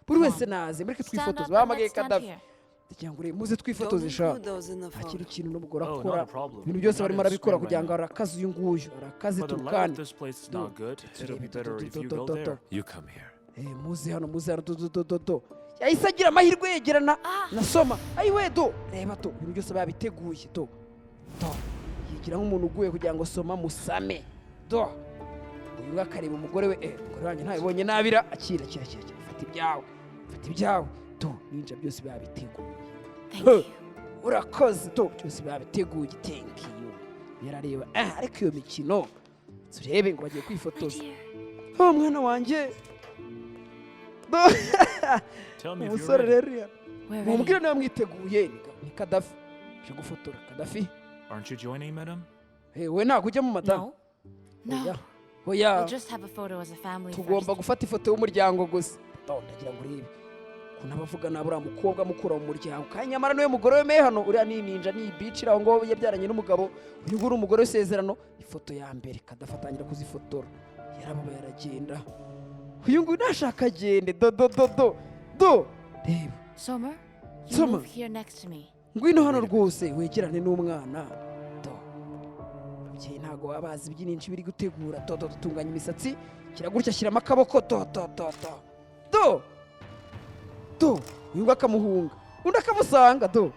buri wese naze mureke twifotoze bahamagaye Kadafi kugira ngo muze twifotoze sha akiri ikintu n'umugore akora ibintu byose barimo arabikora kugira ngo arakaze uyu nguyu arakaze tukane muze hano do yahise agira amahirwe yegerana na Soma ayiwe do reba do ibintu byose babiteguye do yigira nk'umuntu uguye kugira ngo Soma musame do uyu ngakareba umugore we umugore wanjye ntabibonye nabira akira fata ibyawe do ninja byose babiteguye urakoze do byose babiteguye thank you yarareba ariko iyo mikino turebe ngo bagiye kwifotoza mwana wanjye umusore rero mubwire nawe mwiteguye ni Kadafi je gufotora Kadafi Aren't you joining, madam? we ntabwo ujya mu madamu We'll just have a photo as a family tugomba gufata ifoto y'umuryango gusa ndagira ngo urebe kunabavuga nabura mukobwa mukura mu muryango kanyamara niwe mugore we hano uriya ni ninja ni bicira aho ngo yabyaranye n'umugabo uyu nguru umugore w'isezerano ifoto ya mbere Kadafatangira kuzifotora yarababa yaragenda uyu nguru nashaka agende do reba Summer, you move here next to me. Ngwino hano rwose wegerane n'umwana do abye ntago abazi byinshi biri gutegura tutunganya imisatsi kiragurya shyiramo akaboko do uyu ngakamuhunga undi akamusanga do